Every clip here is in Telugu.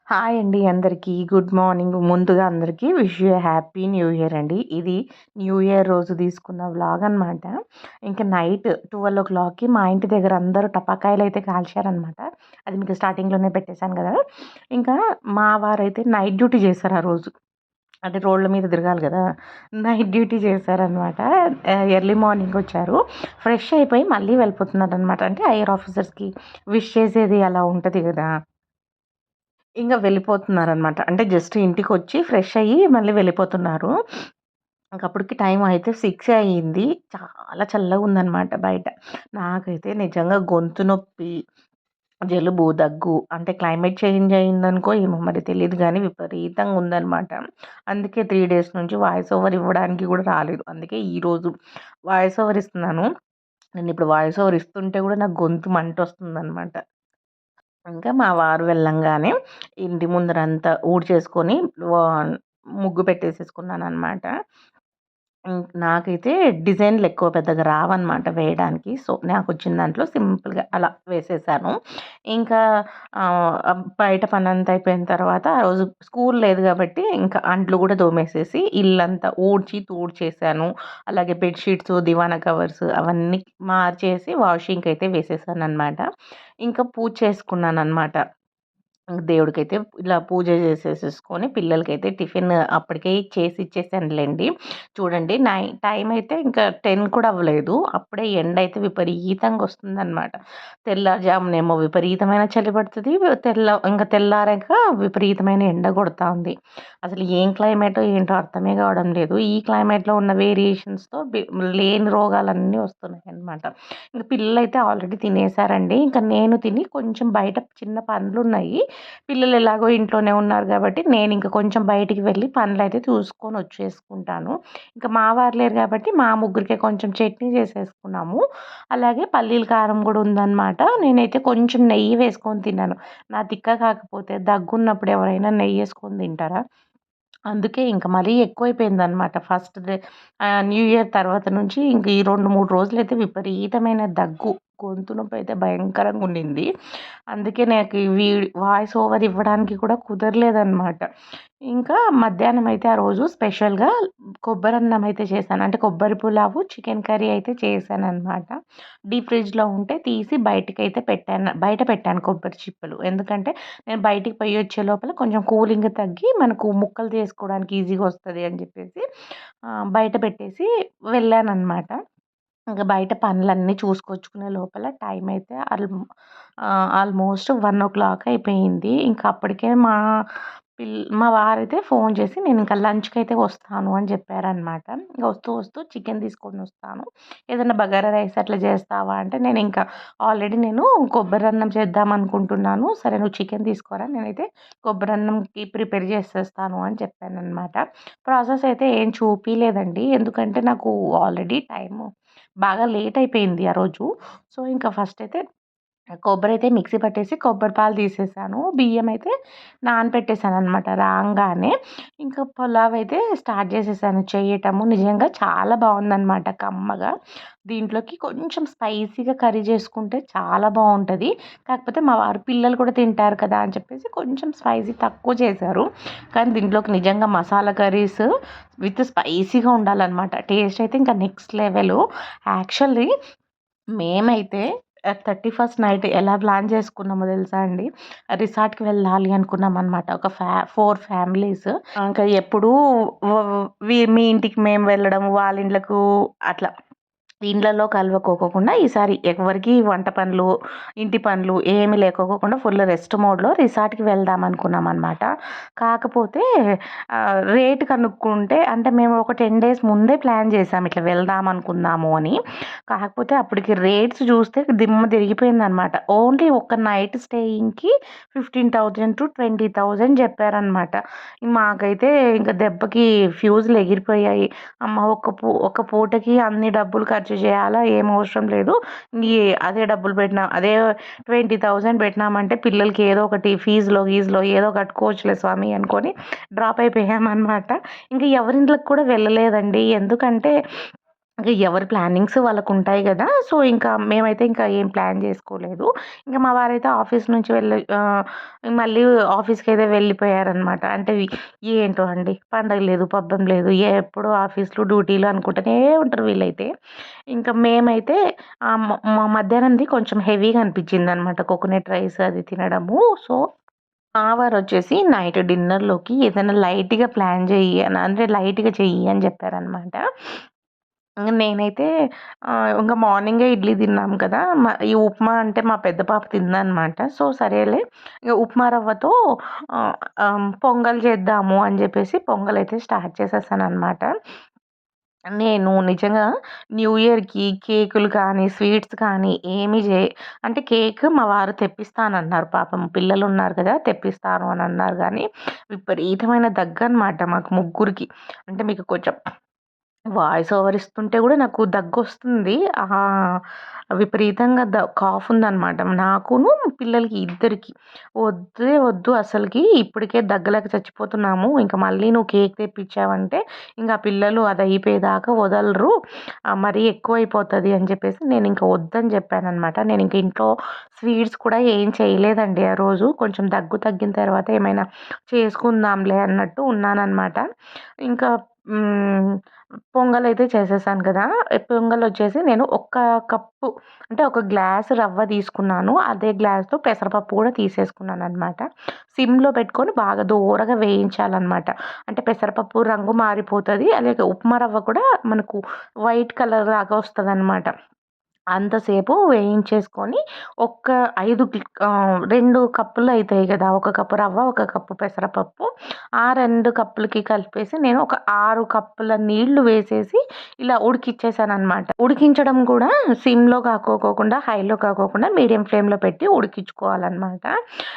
హాయ్ అండి అందరికీ. Good morning. ముందుగా అందరికీ wish you happy new year అండి. ఇది న్యూ ఇయర్ రోజు తీసుకున్న వ్లాగ్ అనమాట. ఇంకా నైట్ 12:00కి మా ఇంటి దగ్గర అందరూ టపాకాయలైతే కాల్చారనమాట. అది మీకు స్టార్టింగ్‌లోనే పెట్టేశాను గదా! ఇంకా మా వారైతే నైట్ డ్యూటీ చేశారు ఆ రోజు. అంటే రోడ్ల మీద తిరగాలి గదా! నైట్ డ్యూటీ చేశారనమాట. ఎర్లీ మార్నింగ్ వచ్చారు. ఫ్రెష్ అయిపోయి మళ్ళీ వెళ్ళిపోతున్నారనమాట. అంటే హైయర్ ఆఫీసర్స్‌కి విష్ చేసేది అలా ఉంటది గదా! వెళ్ళిపోతున్నారనమాట. అంటే జస్ట్ ఇంటికొచ్చి ఫ్రెష్ అయ్యి మళ్ళీ వెళ్ళిపోతున్నారు. అప్పటికి టైం అయితే 6 అయింది. చాలా చల్లగుందనమాట బయట. నాకైతే నిజంగా గొంతు నొప్పి, జలుబు, దగ్గు అంటే క్లైమేట్ చేంజ్ అయిందనుకో ఏమో మరి తెలీదు గానీ విపరీతంగా ఉందనమాట. అందుకే 3 డేస్ నుంచి వాయిస్ ఓవర్ ఇవ్వడానికి గూడా రాలేదు. అందుకే ఈరోజు వాయిస్ ఓవర్ ఇస్తున్నాను. నేనిప్పుడు వాయిస్ ఓవర్ ఇస్తుంటే గూడా నాకు గొంతు మంటొస్తుందనమాట. ఇంకా మా వారు వెళ్ళంగానే ఇంటి ముందరంతా ఊడ్చేసుకొని వా ముగ్గు పెట్టేసేసుకున్నాననమాట. నాకైతే డిజైన్‌లెక్కువ పెద్దగా రావన్నమాట వేయడానికి. సో, నాకొచ్చిన దాంట్లో సింపుల్‌గా అలా వేసేసాను. ఇంకా బయట పనంతా అయిపోయిన తర్వాత ఆ రోజు స్కూల్ లేదు గాబట్టి, ఇంకా అంట్లు గూడా తోమేసేసి ఇల్లంతా ఊడ్చి, తూడ్చేసాను. అలాగే బెడ్‌షీట్స్, దివానా కవర్స్ అవన్నీ మార్చేసి వాషింగ్‌కయితే వేసేసాననమాట. ఇంకా పూజ చేసుకున్నాననమాట. దేవుడికైతే ఇలా పూజ చేసేసేసుకొని పిల్లలకైతే టిఫిన్ అప్పటికే చేసి ఇచ్చేసానులెండి. చూడండి టైం అయితే ఇంకా 10 కూడా అవ్వలేదు. అప్పుడే ఎండయితే విపరీతంగా వస్తుందనమాట. తెల్లారుజామునేమో విపరీతమైన చలి పడుతది. తెల్లారాక విపరీతమైన ఎండ కొడతా ఉంది. అసలు ఏం క్లైమేటో ఏంటో అర్థమే కావడం లేదు. ఈ క్లైమేట్‌లో ఉన్న వేరియేషన్స్‌తో లేని రోగాలన్నీ వస్తున్నాయన్నమాట. ఇంక పిల్లలైతే ఆల్రెడీ తినేసారండి. ఇంక నేను తిని కొంచెం బయట చిన్న పనులున్నాయి. పిల్లలు ఎలాగో ఇంట్లోనే ఉన్నారు గాబట్టి, నేనింక కొంచెం బయటికి వెళ్ళి పనులైతే చూసుకొనొచ్చేసుకుంటాను. ఇంక మా వారు లేరు గాబట్టి, మా ముగ్గురికే కొంచెం చట్నీ చేసేసుకున్నాము. అలాగే పల్లీల కారం గూడా ఉందనమాట. నేనైతే కొంచెం నెయ్యి వేసుకొని తిన్నాను. నా తిక్క కాకపోతే దగ్గున్నప్పుడు ఎవరైనా నెయ్యేసుకొని తింటారా? అందుకే ఇంక మరీ ఎక్కువైపోయిందనమాట. న్యూ ఇయర్ తర్వాత నుంచి ఇంక ఈ 2, 3 రోజులైతే విపరీతమైన దగ్గు. గొంతు నొప్పైతే భయంకరంగుండింది. అందుకే నాకు వాయిస్ ఓవర్ ఇవ్వడానికి కూడా కుదరలేదనమాట. ఇంకా మధ్యాహ్నం అయితే ఆ రోజు స్పెషల్‌గా కొబ్బరన్నం అయితే చేశాను. అంటే కొబ్బరి పులావు, చికెన్ కర్రీ అయితే చేశాననమాట. డీప్ ఫ్రిడ్జ్‌లో ఉంటే తీసి బయట పెట్టాను కొబ్బరి చిప్పలు. ఎందుకంటే నేను బయటికి పోయొచ్చే లోపల కొంచెం కూలింగ్ తగ్గి మనకు ముక్కలు చేసుకోవడానికి ఈజీగా వస్తది అని చెప్పేసి బయట పెట్టేసి వెళ్ళాననమాట. ఇంక బయట పనులన్నీ చూసుకొచ్చుకునే లోపల టైమయితే ఆల్మోస్ట్ 1:00 అయిపోయింది. ఇంక అప్పటికే మా వారైతే ఫోను చేసి నేనింక లంచ్‌కైతే వస్తాను అని చెప్పారనమాట. వస్తూ వస్తూ చికెన్ తీసుకొనొస్తాను. ఏదన్నా బగారా రైస్ అట్లా చేస్తావా అంటే నేను కొబ్బరన్నం చేద్దామనుకుంటున్నాను. సరే నువ్వు చికెన్ తీసుకోరా నేనైతే కొబ్బరన్నంకి ప్రిపేర్ చేసేస్తాను అని చెప్పాననమాట. ప్రాసెస్ అయితే ఏం చూపియలేదండి. ఎందుకంటే నాకు ఆల్రెడీ బాగా లేట్ అయిపోయింది ఆ రోజు. సో, ఇంకా ఫస్ట్ అయితే కొబ్బరైతే మిక్సీ పట్టేసి కొబ్బరి పాలు తీసేసాను. బియ్యమైతే నానపెట్టేసాననమాట రాంగానే. ఇంకా పులావయితే స్టార్ట్ చేసేసాను చేయటము. నిజంగా చాలా బావుందనమాట కమ్మగా. దీంట్లోకి కొంచెం స్పైసీగా కర్రీ చేసుకుంటే చాలా బావుంటది. కాకపోతే మా వారు పిల్లలు కూడా తింటారు కదా అని చెప్పేసి కొంచెం స్పైసీ తక్కువ చేశారు. కానీ దీంట్లోకి నిజంగా మసాలా కర్రీస్ విత్ స్పైసీగా ఉండాలనమాట. టేస్ట్ అయితే ఇంకా నెక్స్ట్ లెవెలు. యాక్చువల్లీ మేమైతే 31st నైట్ ఎలా ప్లాన్ చేసుకున్నామో తెలుసా అండి? రిసార్ట్‌కి వెళ్ళాలి అనుకున్నామనమాట. ఒక 4 ఫ్యామిలీస్. ఇంకా ఎప్పుడూ వ మీ ఇంటికి మేము వెళ్ళడం, వాళ్ళ ఇండ్లకు అట్లా ఇండ్లలో కలవకోకుండా ఈసారి ఎవరికీ వంట పనులు, ఇంటి పనులు ఏమి లేకోకుండా ఫుల్ రెస్ట్ మోడ్‌లో రిసార్ట్‌కి వెళ్దాం అనుకున్నామనమాట. కాకపోతే రేట్ కనుక్కుంటే అంటే మేము ఒక 10 డేస్ ముందే ప్లాన్ చేసాం ఇట్లా వెళ్దాం అనుకున్నాము అని. కాకపోతే అప్పటికి రేట్స్ చూస్తే దిమ్మ తిరిగిపోయిందనమాట. ఓన్లీ ఒక నైట్ స్టేయింగ్‌కి 15,000-20,000 చెప్పారనమాట. మాకైతే ఇంక దెబ్బకి ఫ్యూజులు ఎగిరిపోయాయి. అమ్మ! ఒక పూటకి అన్ని డబ్బులు ఖర్చు చేయాలా? ఏం అవసరం లేదు. ఈ అదే డబ్బులు అదే 20,000 పెట్టినామంటే పిల్లలకి ఏదో ఒకటి గీజులో ఏదో కట్టుకోవచ్చులే స్వామి అనుకోని డ్రాప్ అయిపోయామనమాట. ఇంక ఎవరింట్లకి కూడా వెళ్ళలేదండి. ఎందుకంటే ఇంక ఎవరి ప్లానింగ్స్ వాళ్ళకుంటాయి గదా! సో, ఇంకా మేమైతే ఇంకా ఏం ప్లాన్ జేసుకోలేదు. ఇంక మా వారైతే ఆఫీస్ నుంచి మళ్ళీ ఆఫీస్‌కైతే వెళ్ళిపోయారనమాట. అంటే ఏంటో అండి, పండగ లేదు, పబ్బం లేదు. ఎప్పుడు ఆఫీస్‌లు, డ్యూటీలు అనుకుంటూనే ఉంటారు వీళ్ళైతే. ఇంకా మేమైతే మా మధ్యాహ్నంది కొంచెం హెవీగా అనిపిచ్చిందనమాట. కోకోనట్ రైస్ అది తినడము. సో, మా వారొచ్చేసి నైట్ డిన్నర్‌లోకి ఏదైనా లైట్‌గా ప్లాన్ జెయ్యి అంటే లైట్‌గా చెయ్యి అని జెప్పారనమాట. నేనైతే ఇంగ మార్నింగే ఇడ్లీ తిన్నాం కదా! ఈ ఉప్మా అంటే మా పెద్ద పాప తిందనమాట. సో, సరేలే ఇగ ఉప్మా రవ్వతో ఆహ్, పొంగల్ చేద్దాము అని జెప్పేసి పొంగలైతే స్టార్ట్ చేసేసాననమాట. నేను నిజంగా న్యూ ఇయర్‌కి కేకులు కానీ, స్వీట్స్ కానీ ఏమి అంటే కేక్ మా వారు తెప్పిస్తానన్నారు పాపం. పిల్లలున్నారు కదా! తెప్పిస్తాను అనన్నారు గానీ, విపరీతమైన దగ్గనమాట మాకు ముగ్గురికి. అంటే మీకు కొంచెం వాయిస్ ఓవర్ ఇస్తుంటే గూడా నాకు దగ్గొస్తుంది. విపరీతంగా కాఫ్ ఉందనమాట. నాకును, పిల్లలకి ఇద్దరికి. వద్దే వద్దు అసలకి. ఇప్పటికే దగ్గలేక చచ్చిపోతున్నాము. ఇంక మళ్ళీ నువ్వు కేక్ తెప్పించావంటే ఇంక ఆ పిల్లలు అదయిపోయేదాకా వదలరు. మరీ ఎక్కువైపోతది అని చెప్పేసి నేనింక వద్దని చెప్పాననమాట. నేనింక ఇంట్లో స్వీట్స్ కూడా ఏం చేయలేదండి ఆ రోజు. కొంచెం దగ్గు తగ్గిన తర్వాత ఏమైనా చేసుకుందాంలే అన్నట్టు ఉన్నాననమాట. ఇంకా హ్మ్. పొంగలైతే చేసేసాను కదా! పొంగలొచ్చేసి నేను కప్పు అంటే ఒక గ్లాస్ రవ్వ తీసుకున్నాను. అదే గ్లాస్‌తో పెసరపప్పు కూడా తీసేసుకున్నాననమాట. సిమ్‌లో పెట్టుకొని బాగా దోరగా వేయించాలనమాట. అంటే పెసరపప్పు రంగు మారిపోతది. అలాగే ఉప్మా రవ్వ కూడా మనకు వైట్ కలర్ లాగా వస్తదనమాట. అంతసేపు వేయించేసుకొని 2 కప్పులు అయితాయి గదా! ఒక కప్పు రవ్వ, ఒక కప్పు పెసరపప్పు. ఆ 2 కప్పులకి కలిపేసి నేను ఒక 6 కప్పుల నీళ్లు వేసేసి ఇలా ఉడికిచ్చేసాననమాట. ఉడికించడం కూడా సిమ్‌లో కాకోకుండా, హైలో కాకోకుండా మీడియం ఫ్లేమ్‌లో పెట్టి ఉడికించుకోవాలనమాట.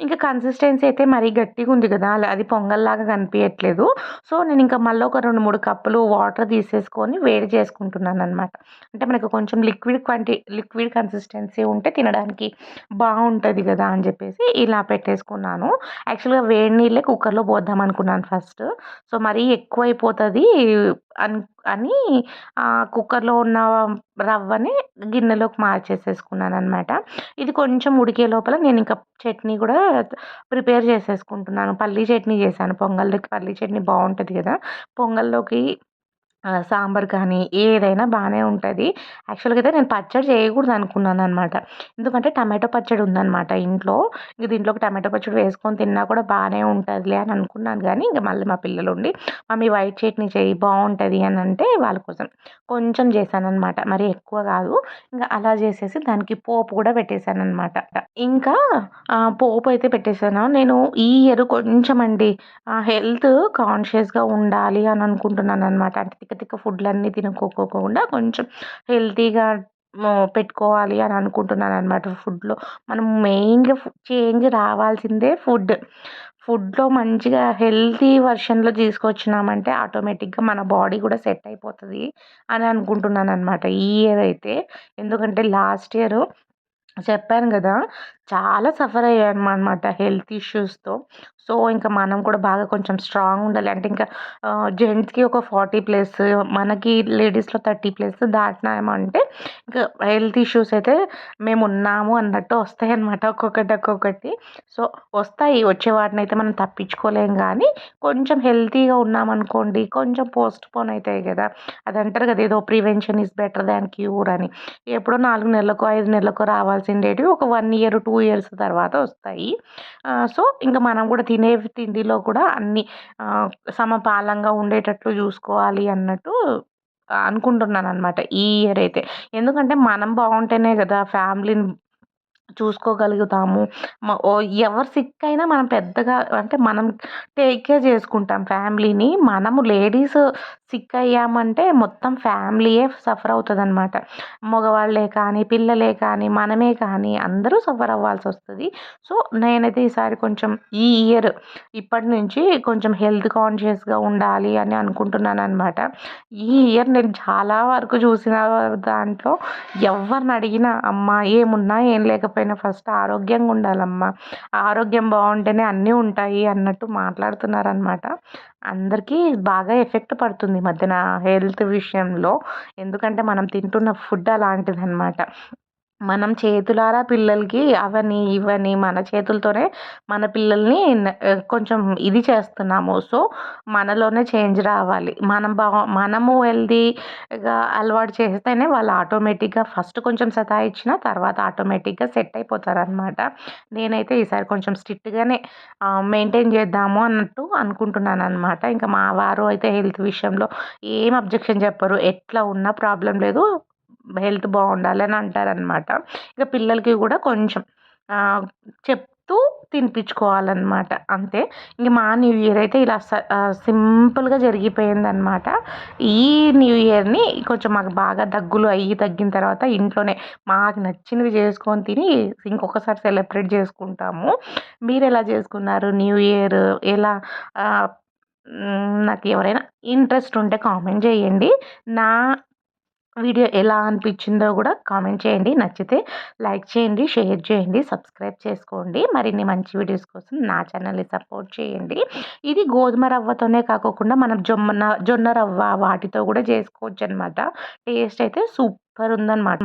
ఇంకా కన్సిస్టెన్సీ అయితే మరీ గట్టిగుంది గదా! అది పొంగల్లాగా కనిపియట్లేదు. సో, నేనింక మళ్ళీ ఒక 2, 3 కప్పులు వాటర్ తీసేసుకొని వేడి చేసుకుంటున్నాననమాట. అంటే మనకు కొంచెం లిక్విడ్ కన్సిస్టెన్సీ ఉంటే తినడానికి బావుంటది గదా! అని జెప్పేసి ఇలా పెట్టేసుకున్నాను. యాక్చువల్‌గా వేడి నీళ్ళే కుక్కర్‌లో పోద్దామనుకున్నాను ఫస్ట్. సో, మరీ ఎక్కువైపోతది అన్ అని కుక్కర్‌లో ఉన్న రవ్వని గిన్నెలోకి మార్చేసేసుకున్నాననమాట. ఇది కొంచెం ఉడికే లోపల నేనింక చట్నీ గూడా ప్రిపేర్ చేసేసుకుంటున్నాను. పల్లీ చట్నీ చేశాను. పొంగల్‌లోకి పల్లీ చట్నీ బావుంటది గదా! పొంగల్‌లోకి సాంబార్ కానీ, ఏదైనా బానే ఉంటది. యాక్చువల్‌గా అయితే నేను పచ్చడి చేయకూడదనుకున్నాననమాట. ఎందుకంటే టమాటో పచ్చడి ఉందనమాట ఇంట్లో. ఇంక దీంట్లోకి టమాటో పచ్చడి వేసుకొని తిన్నా కూడా బానే ఉంటదిలే అని అనుకున్నాను గానీ, ఇంక మళ్ళీ మా పిల్లలుండి, "మమ్మీ వైట్ చట్నీ చెయ్యి బావుంటది" అనంటే వాళ్ళ కోసం కొంచెం చేశాననమాట. మరీ ఎక్కువ గాదు. ఇంక అలా చేసేసి దానికి పోపు కూడా పెట్టేశాననమాట. ఇంకా పోపయితే పెట్టేశాను. నేను ఈ ఇయర్ కొంచెమండి హెల్త్ కాన్షియస్‌గా ఉండాలి అని అనుకుంటున్నాననమాట. అంటే తిక్క తిక్క ఫుడ్‌లన్నీ తినుకోకోకుండా కొంచెం హెల్తీగా పెట్టుకోవాలి అని అనుకుంటున్నాననమాట ఫుడ్‌లో. మనం మెయిన్‌గా చేంజ్ రావాల్సిందే ఫుడ్. ఫుడ్‌లో మంచిగా హెల్తీ వర్షన్‌లో తీసుకొచ్చినామంటే ఆటోమేటిక్‌గా మన బాడీ కూడా సెట్ అయిపోతది అని అనుకుంటున్నాననమాట ఈ ఇయర్ అయితే. ఎందుకంటే లాస్ట్ ఇయర్ చెప్పాను గదా! చాలా సఫర్ అయ్యామనమాట హెల్త్ ఇష్యూస్‌తో. సో, ఇంక మనం కూడా బాగా కొంచెం స్ట్రాంగ్ ఉండాలి. అంటే ఇంకా జెంట్స్‌కి ఒక 40 ప్లస్, మనకి లేడీస్‌లో 30 ప్లస్ దాటినామంటే ఇంక హెల్త్ ఇష్యూస్ అయితే మేమున్నాము అన్నట్టు వస్తాయన్నమాట ఒక్కొక్కటి, ఒక్కొక్కటి. సో, వస్తాయి. వచ్చే వాటినైతే మనం తప్పించుకోలేం గానీ, కొంచెం హెల్తీగా ఉన్నామనుకోండి, కొంచెం పోస్ట్‌పోన్ అయితాయి గదా! అదంటారు గదా! ఏదో prevention is better than cure అని. ఎప్పుడో 4 నెలలకో, 5 నెలలకో రావాల్సిండేటివి ఒక 1 ఇయర్, 2 ఇయర్స్ తర్వాత వస్తాయి. సో, ఇంక మనం గూడా తినే తిండిలో కూడా అన్నీ ఆహ్, సమపాలంగా ఉండేటట్లు జూసుకోవాలి అన్నట్టు అనుకుంటున్నాననమాట ఈ ఇయర్ అయితే. ఎందుకంటే మనం బావుంటేనే గదా! ఫ్యామిలీని చూసుకోగలుగుతాము. ఎవరు సిక్ అయినా మనం పెద్దగా అంటే మనం టేక్ కేర్ చేసుకుంటాం ఫ్యామిలీని. మనము లేడీస్ సిక్ అయ్యామంటే మొత్తం ఫ్యామిలీయే సఫర్ అవుతదనమాట. మగవాళ్ళే కానీ, పిల్లలే కానీ, మనమే కానీ అందరూ సఫర్ అవ్వాల్సొస్తది. సో, నేనైతే ఈసారి కొంచెం ఈ ఇయర్ ఇప్పటి నుంచి కొంచెం హెల్త్ కాన్షియస్‌గా ఉండాలి అని అనుకుంటున్నాననమాట. ఈ ఇయర్ నేను చాలా వరకు చూసిన దాంట్లో ఎవరినడిగినా, "అమ్మ ఏమున్నా, ఏం లేకపోయినా" లేకపోయినా ఫస్ట్ ఆరోగ్యంగా ఉండాలమ్మా. ఆరోగ్యం బావుంటేనే అన్నీ ఉంటాయి అన్నట్టు మాట్లాడుతున్నారనమాట. అందరికీ బాగా ఎఫెక్ట్ పడుతుంది ఈ మధ్యన హెల్త్ విషయంలో. ఎందుకంటే మనం తింటున్న ఫుడ్ అలాంటిదనమాట. మనం చేతులారా పిల్లలకి అవని, ఇవని మన చేతులతోనే మన పిల్లల్ని కొంచెం ఇది చేస్తున్నాము. సో, మనలోనే చేంజ్ రావాలి. మనము హెల్తీగా అలవాటు చేస్తేనే వాళ్ళు ఆటోమేటిక్‌గా ఫస్ట్ కొంచెం సతాయిచ్చినా తర్వాత ఆటోమేటిక్‌గా సెట్ అయిపోతారనమాట. నేనైతే ఈసారి కొంచెం స్ట్రిక్ట్‌గానే మెయింటైన్ చేద్దాము అన్నట్టు అనుకుంటున్నాననమాట. ఇంకా మా వారు అయితే హెల్త్ విషయంలో ఏం అబ్జెక్షన్ చెప్పరు. ఎట్లా ఉన్నా ప్రాబ్లమ్ లేదు. హెల్త్ బావుండాలి అని అంటారనమాట. ఇక పిల్లలకి గూడా కొంచెం చెప్తూ తినిపించుకోవాలనమాట అంతే. ఇంక మా న్యూ ఇయర్ అయితే ఇలా సింపుల్‌గా జరిగిపోయిందనమాట. ఈ న్యూ ఇయర్‌ని కొంచెం మాకు బాగా దగ్గులు అయ్యి తగ్గిన తర్వాత ఇంట్లోనే మాకు నచ్చినవి చేసుకొని తిని ఇంకొకసారి సెలబ్రేట్ చేసుకుంటాము. మీరెలా చేసుకున్నారు న్యూ ఇయర్? ఎలా నాకు ఎవరైనా ఇంట్రెస్ట్ ఉంటే కామెంట్ చేయండి. నా వీడియో ఎలా అనిపించిందో కూడా కామెంట్ చేయండి. నచ్చితే లైక్ చేయండి, షేర్ చేయండి, సబ్స్క్రైబ్ చేసుకోండి. మరిన్ని మంచి వీడియోస్ కోసం నా ఛానల్‌ని సపోర్ట్ చేయండి. ఇది గోధుమ రవ్వతోనే కాకోకుండా మనం జొన్న రవ్వ వాటితో కూడా చేసుకోవచ్చనమాట. టేస్ట్ అయితే సూపర్ ఉందనమాట.